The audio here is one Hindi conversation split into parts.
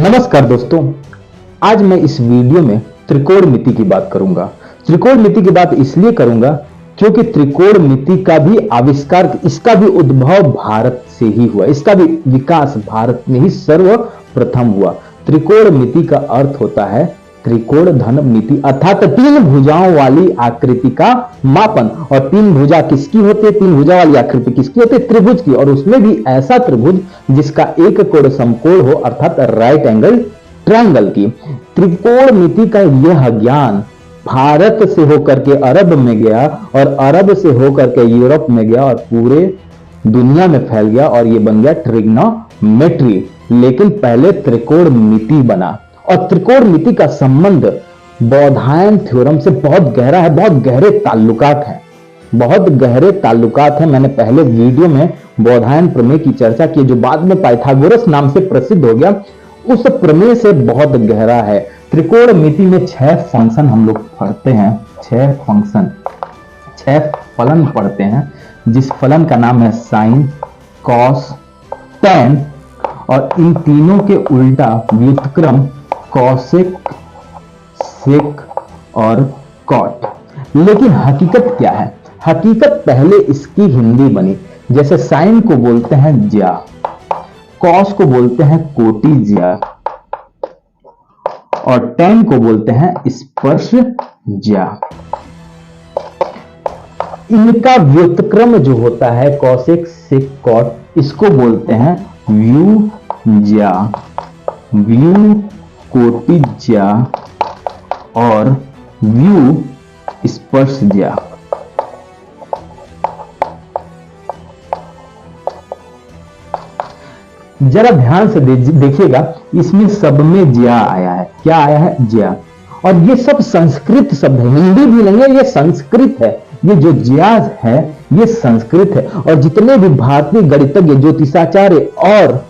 नमस्कार दोस्तों, आज मैं इस वीडियो में त्रिकोणमिति की बात करूंगा। त्रिकोणमिति की बात इसलिए करूंगा क्योंकि त्रिकोणमिति का भी आविष्कार, इसका भी उद्भव भारत से ही हुआ, इसका भी विकास भारत में ही सर्वप्रथम हुआ। त्रिकोणमिति का अर्थ होता है त्रिकोण धन मिति, अर्थात तीन भुजाओं वाली आकृति का मापन। और तीन भुजा किसकी होती है? तीन भुजा वाली आकृति किसकी होती है? त्रिभुज की। और उसमें भी ऐसा त्रिभुज जिसका एक कोण समकोण हो, अर्थात राइट एंगल ट्रायंगल की। त्रिकोणमिति का यह ज्ञान भारत से होकर के अरब में गया और अरब से होकर के यूरोप में गया और पूरे दुनिया में फैल गया और यह बन गया ट्रिग्नोमेट्री। लेकिन पहले त्रिकोणमिति बना। और त्रिकोणमिति का संबंध बौधायन थ्योरम से बहुत गहरा है, बहुत गहरे ताल्लुकात हैं, बहुत गहरे ताल्लुकात हैं। मैंने पहले वीडियो में बौधायन प्रमेय की चर्चा की, जो बाद में पाइथागोरस नाम से प्रसिद्ध हो गया। उस प्रमेय से बहुत गहरा है। त्रिकोणमिति में 6 फंक्शन हम लोग पढ़ते हैं, 6 फंक्शन, 6 फलन पढ़ते हैं, जिस फलन का नाम है साइन, कॉस, टैन, और इन तीनों के उल्टा व्युत्क्रम कॉसेक, सेक और कॉट। लेकिन हकीकत क्या है? हकीकत पहले इसकी हिंदी बनी। जैसे साइन को बोलते हैं ज्या, कॉस को बोलते हैं कोटि ज्या, और टैन को बोलते हैं स्पर्श ज्या। इनका व्युत्क्रम जो होता है कॉसेक, सेक, कॉट, इसको बोलते हैं व्यू ज्या, व्यू कोटि ज्या और व्यू स्पर्श ज्या। जरा ध्यान से देखिएगा, इसमें सब में ज्या आया है। क्या आया है? ज्या। और ये सब संस्कृत शब्द है, हिंदी भी नहीं है, ये संस्कृत है। ये जो ज्या है ये संस्कृत है। और जितने भी भारतीय गणितज्ञ, ज्योतिषाचार्य और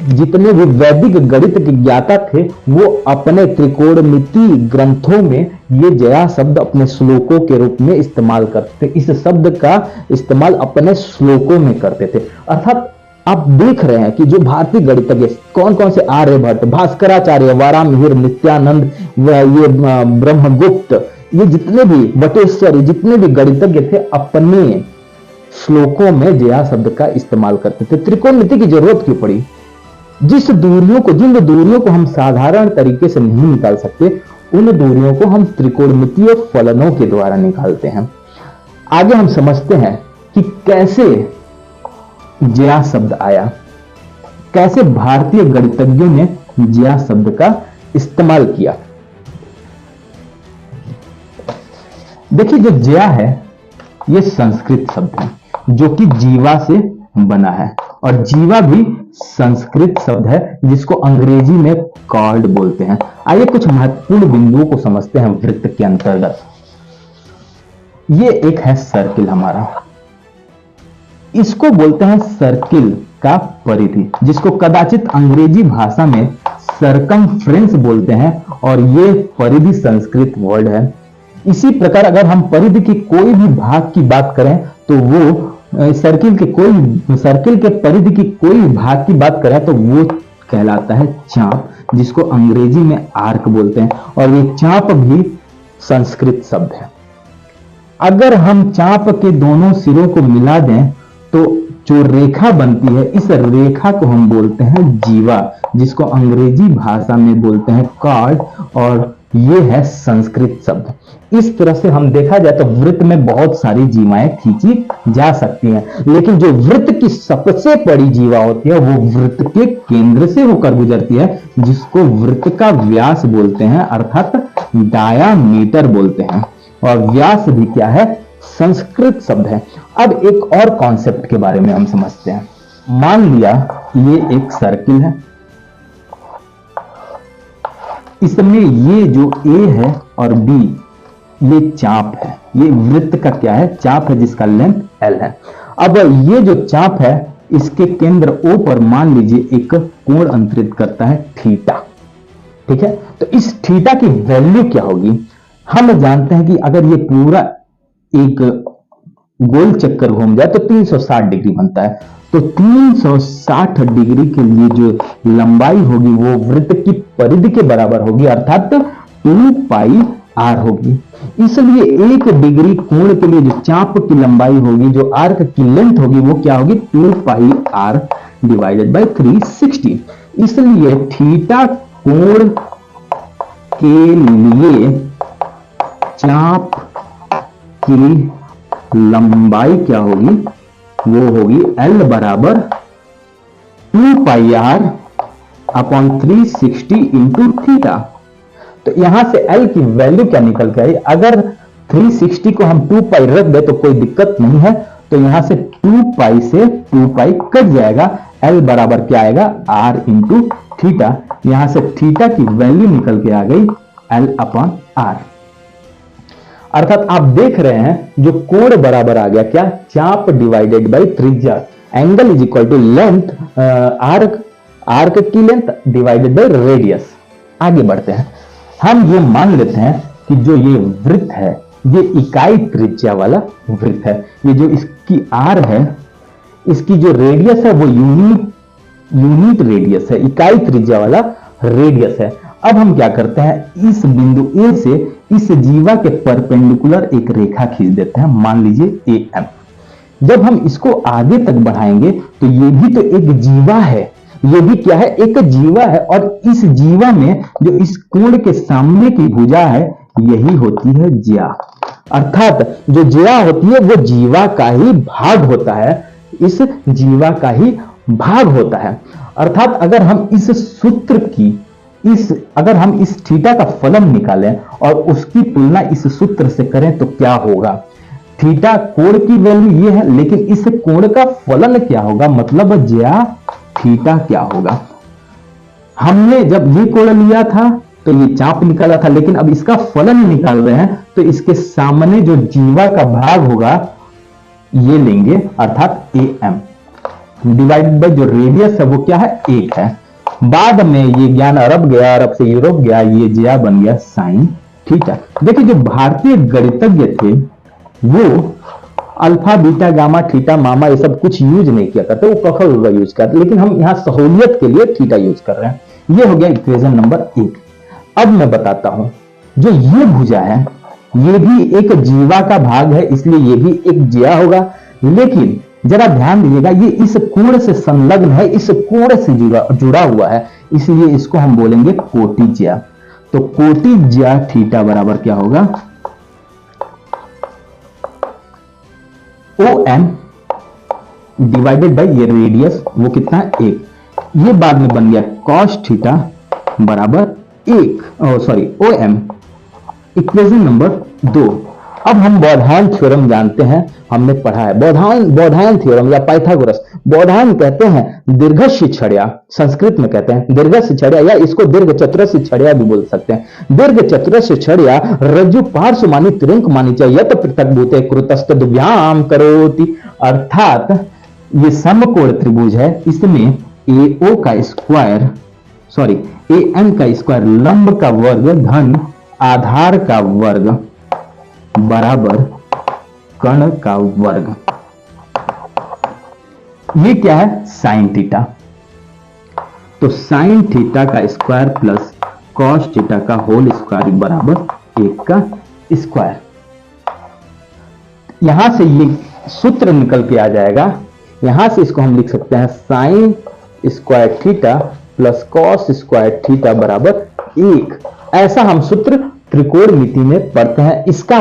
जितने भी वैदिक गणित के ज्ञाता थे, वो अपने त्रिकोणमिति ग्रंथों में ये ज्या शब्द अपने श्लोकों के रूप में इस्तेमाल करते थे। इस शब्द का इस्तेमाल अपने श्लोकों में करते थे। अर्थात आप देख रहे हैं कि जो भारतीय गणितज्ञ कौन कौन से, आर्यभट्ट, भास्कराचार्य, वारामिहिर, नित्यानंद, ये ब्रह्मगुप्त, ये जितने भी बटेश्वरी, जितने भी गणितज्ञ थे, अपने श्लोकों में ज्या शब्द का इस्तेमाल करते थे। त्रिकोणमिति की जरूरत क्यों पड़ी? जिन दूरियों को हम साधारण तरीके से नहीं निकाल सकते, उन दूरियों को हम त्रिकोणमितीय फलनों के द्वारा निकालते हैं। आगे हम समझते हैं कि कैसे ज्या शब्द आया, कैसे भारतीय गणितज्ञों ने ज्या शब्द का इस्तेमाल किया। देखिए, जो ज्या है यह संस्कृत शब्द है जो कि जीवा से बना है। और जीवा भी संस्कृत शब्द है जिसको अंग्रेजी में कॉर्ड बोलते हैं। आइए कुछ महत्वपूर्ण बिंदुओं को समझते हैं वृत्त के अंतर्गत। ये एक है सर्किल हमारा, इसको बोलते हैं सर्किल का परिधि, जिसको कदाचित अंग्रेजी भाषा में सर्कमफ्रेंस बोलते हैं। और ये परिधि संस्कृत वर्ड है। इसी प्रकार अगर हम परिधि की कोई भी भाग की बात करें तो वो सर्किल के परिधि की कोई भाग की बात करें तो वो कहलाता है चाप, जिसको अंग्रेजी में आर्क बोलते हैं। और ये चाप भी संस्कृत शब्द है। अगर हम चाप के दोनों सिरों को मिला दें तो जो रेखा बनती है, इस रेखा को हम बोलते हैं जीवा, जिसको अंग्रेजी भाषा में बोलते हैं कॉर्ड, और ये है संस्कृत शब्द। इस तरह से हम देखा जाए तो वृत्त में बहुत सारी जीवाएं खींची जा सकती हैं, लेकिन जो वृत्त की सबसे बड़ी जीवा होती है वो वृत्त के केंद्र से होकर गुजरती है, जिसको वृत्त का व्यास बोलते हैं, अर्थात डायामीटर बोलते हैं। और व्यास भी क्या है? संस्कृत शब्द है। अब एक और कॉन्सेप्ट के बारे में हम समझते हैं। मान लिया ये एक सर्किल है, इसमें ये जो ए है और बी ये चाप है। ये वृत्त का क्या है? चाप है, जिसका लेंथ एल है। अब ये जो चाप है इसके केंद्र ओ पर मान लीजिए एक कोण अंतरित करता है थीटा। ठीक है, तो इस थीटा की वैल्यू क्या होगी? हम जानते हैं कि अगर ये पूरा एक गोल चक्कर घूम जाए तो 360 डिग्री बनता है। तो 360 डिग्री के लिए जो लंबाई होगी वो वृत्त की परिधि के बराबर होगी, अर्थात 2 पाई आर होगी। इसलिए 1 डिग्री कोण के लिए जो चाप की लंबाई होगी, जो आर्क की लेंथ होगी, वो क्या होगी, 2 पाई आर डिवाइडेड बाय 360। इसलिए थीटा कोण के लिए चाप की लंबाई क्या होगी, वो होगी L बराबर 2 पाई आर अपॉन 360 इंटू थीटा। तो यहां से L की वैल्यू क्या निकल के आई, अगर 360 को हम 2 पाई रख दे तो कोई दिक्कत नहीं है, तो यहां से 2 पाई से 2 पाई कट जाएगा। L बराबर क्या आएगा, R इंटू थीटा। यहां से थीटा की वैल्यू निकल के आ गई L अपॉन R। अर्थात आप देख रहे हैं जो कोण बराबर आ गया क्या, चाप डिवाइडेड बाय त्रिज्या। Angle is equal to length, arc की लेंथ डिवाइडेड बाय रेडियस। आगे बढ़ते हैं, हम ये मान लेते हैं कि जो ये वृत्त है ये इकाई त्रिज्या वाला वृत्त है। ये जो इसकी आर है, इसकी जो रेडियस है वो यूनिट रेडियस है, इकाई त्रिज्या वाला रेडियस है। अब हम क्या करते हैं, इस बिंदु ए से इस जीवा के परपेंडिकुलर एक रेखा खींच देते हैं, मान लीजिए AM। जब हम इसको आगे तक बढ़ाएंगे तो ये भी तो एक जीवा है, ये भी क्या है, एक जीवा है। और इस जीवा में जो इस कोण के सामने की भुजा है यही होती है ज्या। अर्थात जो ज्या होती है वो जीवा का ही भाग होता है, इस जीवा का ही भाग होता है। अर्थात अगर हम इस सूत्र की अगर हम इस थीटा का फलन निकालें और उसकी तुलना इस सूत्र से करें तो क्या होगा, थीटा कोण की वैल्यू ये है, लेकिन इस कोण का फलन क्या होगा, मतलब ज्या थीटा क्या होगा। हमने जब ये कोण लिया था तो ये चाप निकाला था, लेकिन अब इसका फलन निकाल रहे हैं तो इसके सामने जो जीवा का भाग होगा ये लेंगे, अर्थात AM डिवाइडेड बाय जो रेडियस है वो क्या है, 1 है। बाद में ये ज्ञान अरब गया, अरब से यूरोप गया, ये ज्या बन गया साइन थीटा। देखिए जो भारतीय गणितज्ञ थे वो अल्फा बीटा गामा थीटा मामा ये सब कुछ यूज नहीं किया करते, वो कखा यूज करते, लेकिन हम यहां सहूलियत के लिए थीटा यूज कर रहे हैं। ये हो गया इक्वेशन नंबर 1। अब मैं बताता हूं, जो ये भुजा है ये भी एक जीवा का भाग है, इसलिए ये भी एक ज्या होगा। लेकिन जरा ध्यान दीजिएगा, ये इस कोण से संलग्न है, इस कोण से जुड़ा हुआ है, इसलिए इसको हम बोलेंगे कोटि ज्या। तो कोटि ज्या थीटा बराबर क्या होगा, OM डिवाइडेड बाय ये रेडियस वो कितना है, 1। ये बाद में बन गया cos थीटा बराबर 1, OM इक्वेशन नंबर 2। अब हम बोधायन थ्योरम जानते हैं, हमने पढ़ा है बोधायन थ्योरम या पाइथागोरस। बोधायन कहते हैं दीर्घस्य छड़या, संस्कृत में कहते हैं दीर्घस्य छड़या, या इसको दीर्घ चतुरस्य छड़या भी बोल सकते हैं। दीर्घ चतुरस्य छड़या रज्जु पार्श्व मानी त्रिंक मानी चाहिए तो पृथक भूते कृतस्तद व्याम करोति। अर्थात ये समकोण त्रिभुज है, इसमें AO का स्क्वायर AM का स्क्वायर लंब का वर्ग धन आधार का वर्ग बराबर कर्ण का वर्ग। ये क्या है, साइन थीटा। तो साइन थीटा का स्क्वायर प्लस कॉस थीटा का होल स्क्वायर बराबर 1 का स्क्वायर। यहां से ये सूत्र निकल के आ जाएगा, यहां से इसको हम लिख सकते हैं sine square theta plus cos square theta बराबर 1। ऐसा हम सूत्र त्रिकोणमिति में पढ़ते हैं। इसका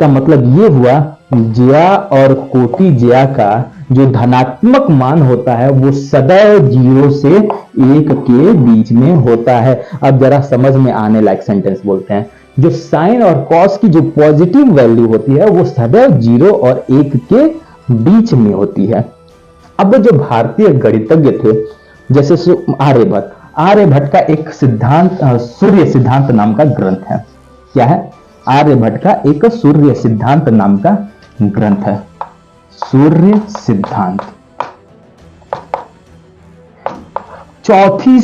मतलब ये हुआ ज्या और कोटि ज्या का जो धनात्मक मान होता है वो सदैव 0 से 1 के बीच में होता है। अब जरा समझ में आने लायक सेंटेंस बोलते हैं, जो साइन और कॉस की जो पॉजिटिव वैल्यू होती है वो सदैव 0 और 1 के बीच में होती है। अब जो भारतीय गणितज्ञ थे जैसे आर्यभट्ट का एक सिद्धांत सूर्य सिद्धांत नाम का ग्रंथ है। क्या है, आर्यभट्ट का एक सूर्य सिद्धांत नाम का ग्रंथ है, सूर्य सिद्धांत। चौथी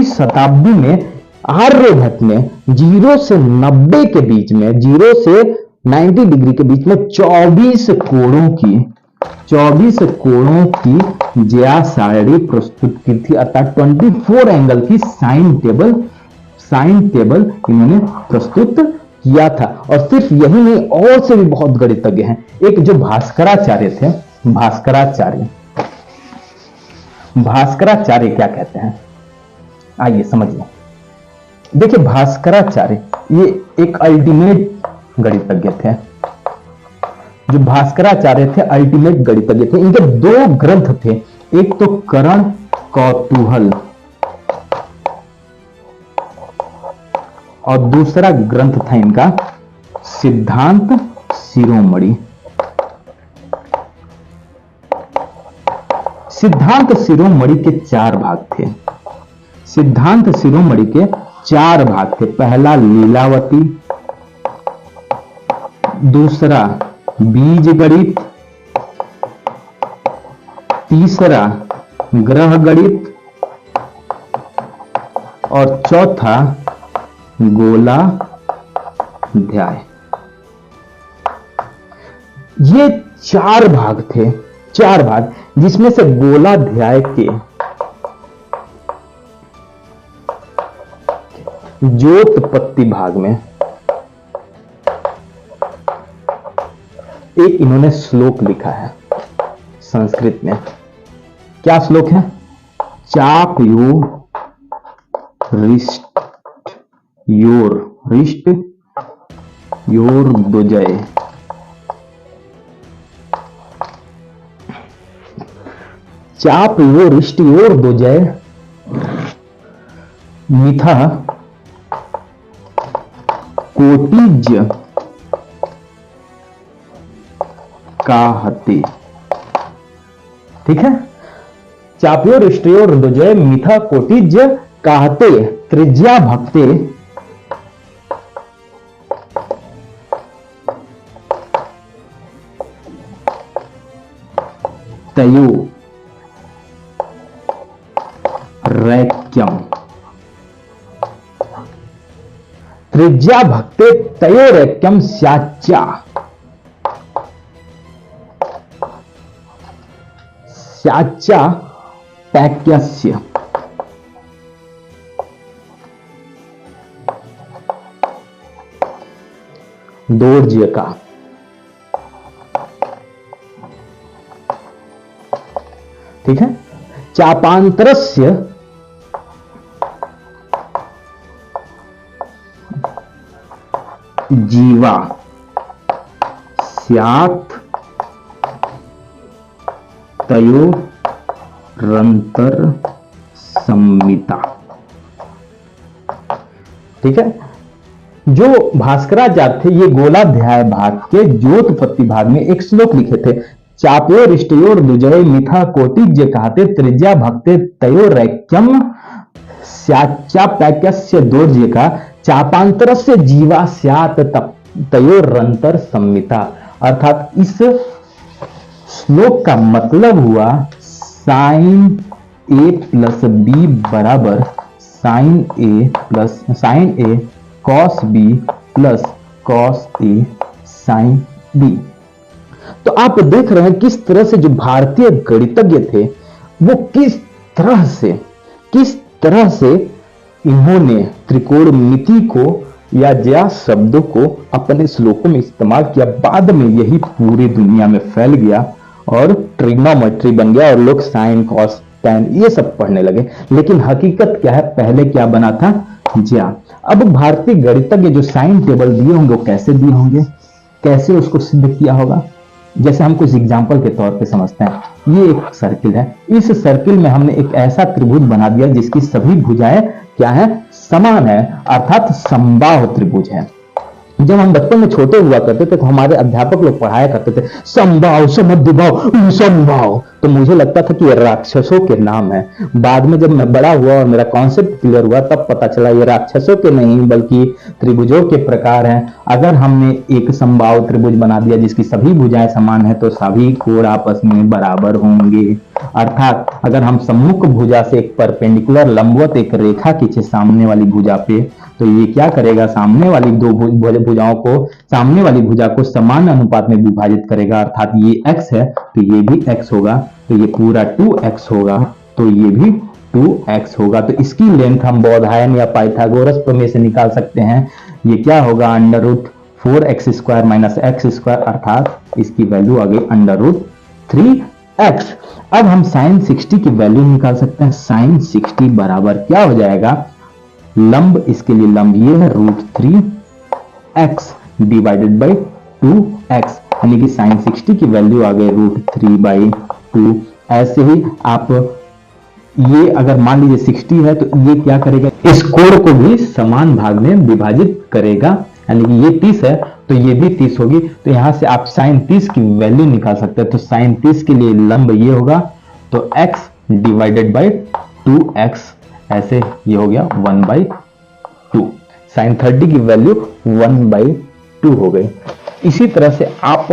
शताब्दी में आर्यभट्ट ने 0 से 90 के बीच में, 0 से 90 डिग्री के बीच में 24 कोणों की 24 कोणों की ज्या सारणी प्रस्तुत की थी, अर्थात 24 एंगल की साइन टेबल इन्होंने प्रस्तुत किया था। और सिर्फ यही नहीं, और से भी बहुत गणितज्ञ हैं। एक जो भास्कराचार्य थे, भास्कराचार्य क्या कहते हैं, आइए समझिए। देखिए भास्कराचार्य ये एक अल्टीमेट गणितज्ञ थे। जो भास्कराचार्य थे अल्टीमेट गणितज्ञ थे। इनके दो ग्रंथ थे, एक तो करण कौतूहल और दूसरा ग्रंथ था इनका सिद्धांत शिरोमणि। सिद्धांत शिरोमणि के 4 भाग थे। सिद्धांत शिरोमणि के 4 भाग थे। पहला लीलावती, दूसरा बीज गणित, तीसरा ग्रह गणित और चौथा गोलाध्याय। ये 4 भाग थे, 4 भाग, जिसमें से गोलाध्याय के ज्योतपत्ति भाग में एक इन्होंने श्लोक लिखा है संस्कृत में। क्या श्लोक है? चापयो रिष्ट योर दुजय। चापयो रिष्ट योर दुजय मिथा कोटिज्य काहते। ठीक है, चापयो रिष्टयोर दुजय मिथा कोटिज्य काहते त्रिज्या भक्ते तयो रैक्यम। त्रिज्या भक्ते तयोरैक्यम स्याच्चा। स्याच्चा पैक्यस्य। दोर्ज्य का। ठीक है, चापांतरस्य जीवा स्यात् तयोरंतर संमिता। ठीक है, जो भास्कराचार्य थे ये गोलाध्याय भाग के ज्योतपत्ति भाग में एक श्लोक लिखे थे। चापयो रिष्टयोर दुजय मिथा कोटिज्य कहते त्रिज्या भक्ते तयोरैक्यम स्याच्चा पैक्यस्य दोर्ज्य का चापांतरस्य जीवा स्यात् तयोरंतर संमिता। अर्थात इस श्लोक का मतलब हुआ साइन ए प्लस बी बराबर sign A cos B plus cos A sine B. तो आप देख रहे हैं किस तरह से जो भारतीय गणितज्ञ थे वो किस तरह से इन्होंने त्रिकोणमिति को या ज्या शब्दों को अपने श्लोकों में इस्तेमाल किया। बाद में यही पूरी दुनिया में फैल गया और ट्रिग्नोमेट्री बन गया और लोग साइन कॉस टैन ये सब पढ़ने लगे। लेकिन हकीकत क्या है, पहले क्या बना था? ज्या। अब भारतीय गणितज्ञ जो साइन टेबल दिए होंगे वो कैसे दिए होंगे, कैसे उसको सिद्ध किया होगा? जैसे हम कुछ एग्जाम्पल के तौर पे समझते हैं। ये एक सर्किल है, इस सर्किल में हमने एक ऐसा त्रिभुज बना दिया जिसकी सभी भुजाएं क्या है? समान है, अर्थात समबाहु त्रिभुज है। जब हम बचपन में छोटे हुआ करते थे तो हमारे अध्यापक लोग पढ़ाया करते थे समबाहु समद्विबाहु समबाहु, तो मुझे लगता था कि ये राक्षसों के नाम है। बाद में जब मैं बड़ा हुआ और मेरा कॉन्सेप्ट क्लियर हुआ तब पता चला ये राक्षसों के नहीं बल्कि त्रिभुजों के प्रकार हैं। अगर हमने एक समबाहु त्रिभुज बना दिया जिसकी सभी भुजाएं समान है तो सभी कोण आपस में बराबर होंगे। अर्थात अगर हम सम्मुख भुजा से एक परपेंडिकुलर लंबवत एक रेखा खींचे सामने वाली भुजा पे तो ये क्या करेगा, सामने वाली दो भुजाओं को, सामने वाली भुजा को समान अनुपात में विभाजित करेगा, अर्थात ये x है तो ये भी x होगा, तो ये पूरा 2x होगा, तो ये भी 2x होगा। तो इसकी लेंथ हम बोधायन या पाइथागोरस प्रमेय से निकाल सकते हैं। ये क्या होगा, under root 4x² minus x², अर्थात इसकी वैल्यू आ गई अंडर रूट 3x। अब हम साइन 60 की वैल्यू निकाल सकते हैं। साइन 60 बराबर क्या हो जाएगा, लंब, इसके लिए लंब ये है √3x डिवाइडेड बाई 2x, यानी कि साइन 60 की वैल्यू आ गई √3/2। ऐसे ही आप ये अगर मान लीजिए 60 है तो ये क्या करेगा, इस कोण को भी समान भाग में विभाजित करेगा, यानी कि ये 30 है तो ये भी 30 होगी। तो यहां से आप साइन 30 की वैल्यू निकाल सकते हैं। तो साइन 30 के लिए लंब ये होगा, तो x डिवाइडेड बाई 2x, ऐसे ये हो गया 1/2। साइन 30 की वैल्यू 1/2 हो गई। इसी तरह से आप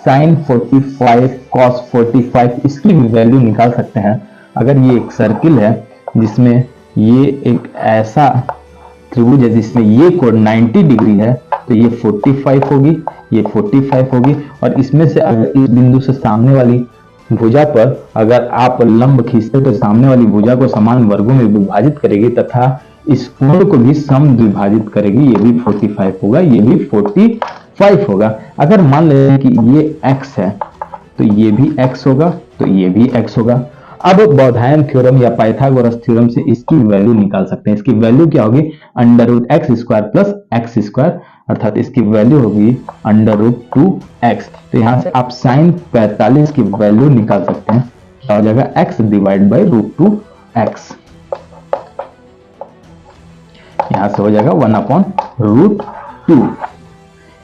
साइन 45 कॉस 45 इसकी भी वैल्यू निकाल सकते हैं। अगर ये एक सर्किल है जिसमें ये एक ऐसा त्रिभुज है जिसमें ये कोण 90 डिग्री है, तो ये 45 होगी, ये 45 होगी, और इसमें से अगर इस बिंदु से सामने वाली भुजा पर अगर आप लंब खींचते तो सामने वाली भुजा को समान वर्गों में विभाजित करेगी तथा इस कोण को भी समद्विभाजित करेगी। ये भी 45 होगा, ये भी 45 होगा। अगर मान लें कि ये x है तो ये भी x होगा, तो ये भी x होगा। अब बोधायन थ्योरम या पाइथागोरस थ्योरम से इसकी वैल्यू निकाल सकते हैं। इसकी वैल्यू क्या होगी, under root x² plus x², अर्थात इसकी वैल्यू होगी अंडर रूट 2x। तो यहां से आप साइन 45 की वैल्यू निकाल सकते हैं, क्या हो जाएगा, x डिवाइड बाई √2x। यहां से हो जाएगा 1/√2।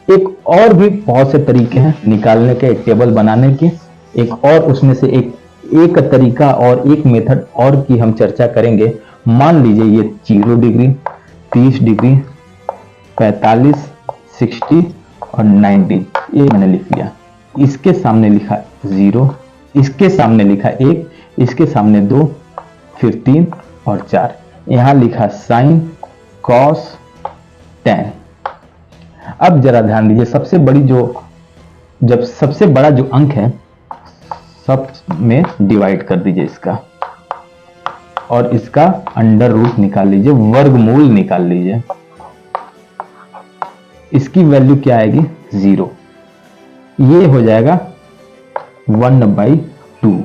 एक और भी बहुत से तरीके हैं निकालने के, एक टेबल बनाने के, एक और उसमें से एक तरीका और एक मेथड और की हम चर्चा करेंगे। मान लीजिए ये 0 डिग्री, 30 डिग्री, 45, 60 और 90, ये मैंने लिख लिया। इसके सामने लिखा 0, इसके सामने लिखा 1, इसके सामने 2, फिर 3 और 4, यहां लिखा साइन कॉस tan। अब जरा ध्यान दीजिए, सबसे बड़ा जो अंक है सब में डिवाइड कर दीजिए इसका, और इसका अंडर रूट निकाल लीजिए, वर्गमूल निकाल लीजिए। इसकी वैल्यू क्या आएगी, 0। ये हो जाएगा 1/2,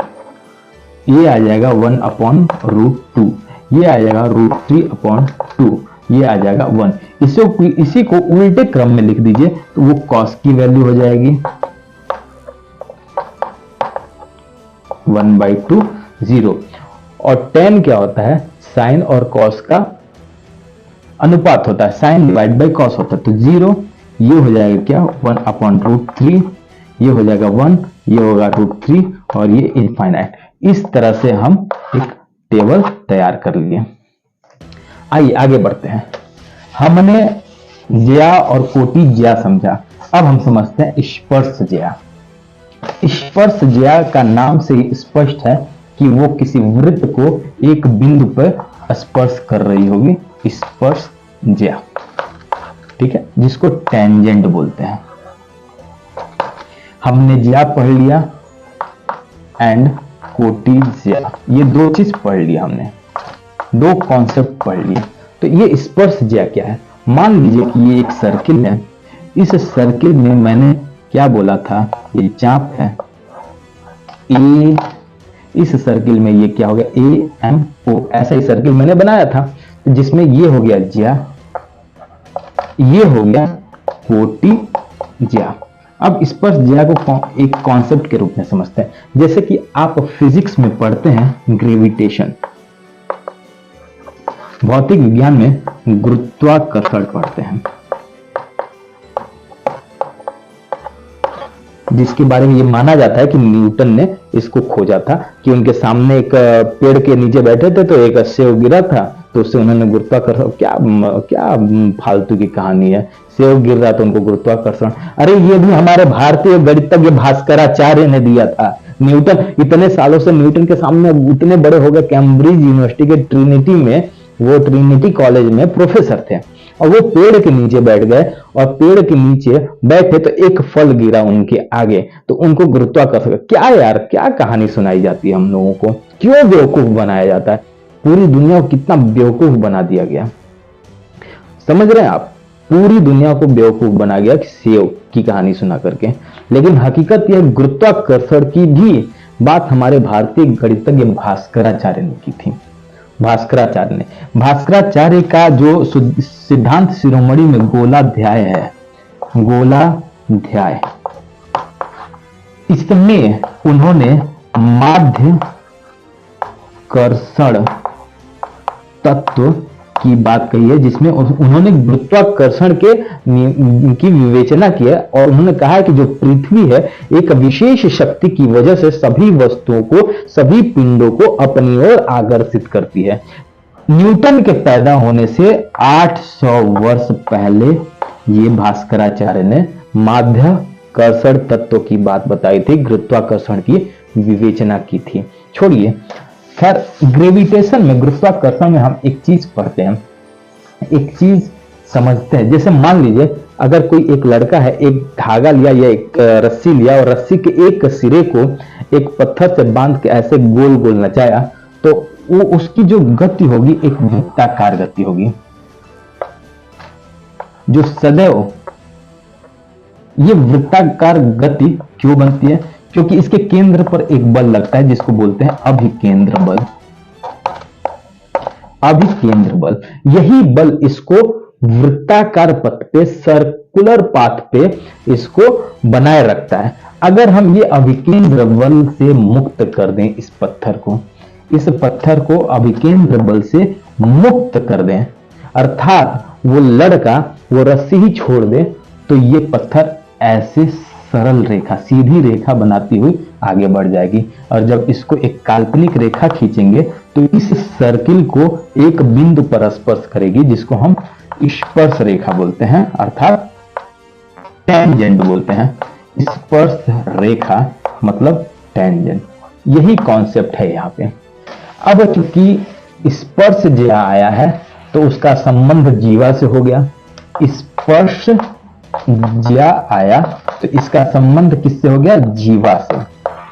ये आ जाएगा 1/√2, ये आ जाएगा √3/2, ये आ जाएगा 1। इसी को उल्टे क्रम में लिख दीजिए तो वो कॉस की वैल्यू हो जाएगी 1/2, 0। और tan क्या होता है, साइन और कॉस का अनुपात होता है, साइन डिवाइड बाई कॉस होता है। तो 0, ये हो जाएगा क्या, 1/√3, ये हो जाएगा 1, ये होगा √3 और ये इनफाइनाइट। इस तरह से हम एक टेबल तैयार कर लिए। आइए आगे बढ़ते हैं। हमने ज्या और कोटि ज्या समझा, अब हम समझते हैं स्पर्श ज्या। स्पर्श ज्या का नाम से ही स्पष्ट है कि वो किसी वृत्त को एक बिंदु पर स्पर्श कर रही होगी, स्पर्श ज्या, ठीक है, जिसको टेंजेंट बोलते हैं। हमने ज्या पढ़ लिया एंड कोटि ज्या, ये दो चीज पढ़ लिया हमने, दो कॉन्सेप्ट पढ़ लिए। तो ये स्पर्श ज्या क्या है, मान लीजिए कि ये एक सर्किल है, इस सर्किल में मैंने क्या बोला था, ये चाप है ए, इस सर्किल में ये क्या हो गया, AMO, ऐसा ही सर्किल मैंने बनाया था जिसमें ये हो गया ज्या, ये हो गया कोटि ज्या। अब स्पर्श ज्या को एक कॉन्सेप्ट के रूप में समझते हैं, जैसे कि आप फिजिक्स में पढ़ते हैं ग्रेविटेशन, भौतिक विज्ञान में गुरुत्वाकर्षण पढ़ते हैं, जिसके बारे में ये माना जाता है कि न्यूटन ने इसको खोजा था कि उनके सामने एक पेड़ के नीचे बैठे थे तो एक सेव गिरा था, तो उससे उन्होंने गुरुत्वाकर्षण, क्या फालतू की कहानी है, सेव गिर रहा तो उनको गुरुत्वाकर्षण। अरे ये भी हमारे भारतीय गणितज्ञ भास्कराचार्य ने दिया था। न्यूटन इतने सालों से न्यूटन के सामने इतने बड़े हो गए, कैम्ब्रिज यूनिवर्सिटी के ट्रिनिटी में, वो ट्रिनिटी कॉलेज में प्रोफेसर थे, और वो पेड़ के नीचे बैठ गए और पेड़ के नीचे बैठे तो एक फल गिरा उनके आगे, तो उनको गुरुत्वाकर्षण, क्या यार, क्या कहानी सुनाई जाती है हम लोगों को, क्यों बेवकूफ बनाया जाता है, पूरी दुनिया को कितना बेवकूफ बना दिया गया। समझ रहे हैं आप, पूरी दुनिया को बेवकूफ बना गया सेव की कहानी सुना करके। लेकिन हकीकत यह गुरुत्वाकर्षण की भी बात हमारे भारतीय गणितज्ञ भास्कराचार्य ने की थी। भास्कराचार्य का जो सिद्धांत शिरोमणि में गोलाध्याय है, गोलाध्याय, इसमें उन्होंने माध्याकर्षण तत्व की बात कही है, जिसमें उन्होंने गुरुत्वाकर्षण के की विवेचना की है और उन्होंने कहा है कि जो पृथ्वी है एक विशेष शक्ति की वजह से सभी वस्तुओं को, सभी पिंडों को अपनी ओर आकर्षित करती है। न्यूटन के पैदा होने से 800 वर्ष पहले ये भास्कराचार्य ने माध्याकर्षण तत्व की बात बताई थी, गुरुत्वाकर्षण की विवेचना की थी। छोड़िए, खैर ग्रेविटेशन में, गुरुत्वाकर्षण में हम एक चीज पढ़ते हैं, एक चीज समझते हैं। जैसे मान लीजिए अगर कोई एक लड़का है, एक धागा लिया या एक रस्सी लिया और रस्सी के एक सिरे को एक पत्थर से बांध के ऐसे गोल गोल नचाया, तो वो उसकी जो गति होगी एक वृत्ताकार गति होगी, जो सदैव, ये वृत्ताकार गति क्यों बनती है? क्योंकि इसके केंद्र पर एक बल लगता है जिसको बोलते हैं अभिकेंद्र बल। अभिकेंद्र बल, यही बल इसको वृत्ताकार पथ पे, सर्कुलर पाथ पे इसको बनाए रखता है। अगर हम ये अभिकेंद्र बल से मुक्त कर दें इस पत्थर को अभिकेंद्र बल से मुक्त कर दें, अर्थात वो लड़का वो रस्सी ही छोड़ दे, तो ये पत्थर ऐसे सरल रेखा, सीधी रेखा बनाती हुई आगे बढ़ जाएगी। और जब इसको एक काल्पनिक रेखा खींचेंगे तो इस सर्किल को एक बिंदु पर स्पर्श करेगी, जिसको हम स्पर्श रेखा बोलते हैं, अर्थात टेंजेंट बोलते हैं। स्पर्श रेखा मतलब टेंजेंट, यही कॉन्सेप्ट है यहाँ पे। अब चूंकि स्पर्श ज्या आया है तो उसका संबंध जीवा से हो गया, स्पर्श ज्या आया तो इसका संबंध किससे हो गया? जीवा से,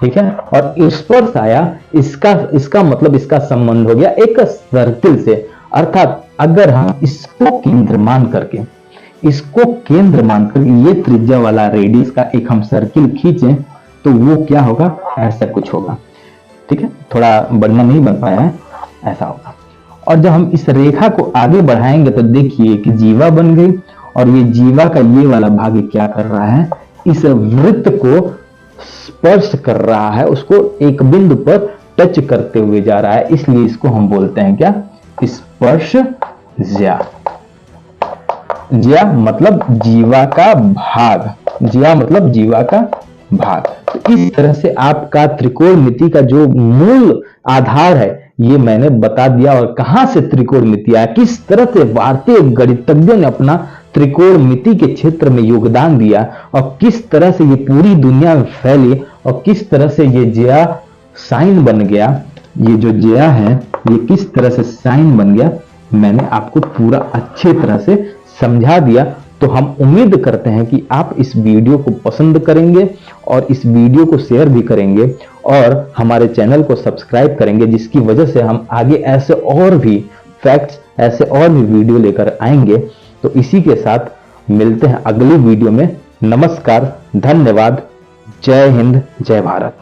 ठीक है। और स्पर्श आया, इसका मतलब इसका संबंध हो गया एक सर्किल से, अर्थात अगर हम इसको केंद्र मान करके ये त्रिज्या वाला रेडियस का एक हम सर्किल खींचें तो वो क्या होगा? ऐसा कुछ होगा, ठीक है। थोड़ा बढ़िया नहीं बन पाया है, ऐसा होगा। और जब हम इस रेखा को आगे बढ़ाएंगे तो देखिए कि जीवा बन गई, और ये जीवा का ये वाला भाग क्या कर रहा है? इस वृत्त को स्पर्श कर रहा है, उसको एक बिंदु पर टच करते हुए जा रहा है, इसलिए इसको हम बोलते हैं क्या? स्पर्श ज्या। ज्या मतलब जीवा का भाग, ज्या मतलब जीवा का भाग। तो इस तरह से आपका त्रिकोणमिति का जो मूल आधार है ये मैंने बता दिया, और कहां से त्रिकोणमिति आया, किस तरह से भारतीय गणितज्ञों ने अपना त्रिकोणमिति के क्षेत्र में योगदान दिया, और किस तरह से ये पूरी दुनिया में फैली, और किस तरह से ये ज्या साइन बन गया। ये जो ज्या है ये किस तरह से साइन बन गया, मैंने आपको पूरा अच्छे तरह से समझा दिया। तो हम उम्मीद करते हैं कि आप इस वीडियो को पसंद करेंगे और इस वीडियो को शेयर भी करेंगे और हमारे चैनल को सब्सक्राइब करेंगे, जिसकी वजह से हम आगे ऐसे और भी फैक्ट्स, ऐसे और भी वीडियो लेकर आएंगे। तो इसी के साथ मिलते हैं अगली वीडियो में। नमस्कार, धन्यवाद, जय हिंद, जय भारत।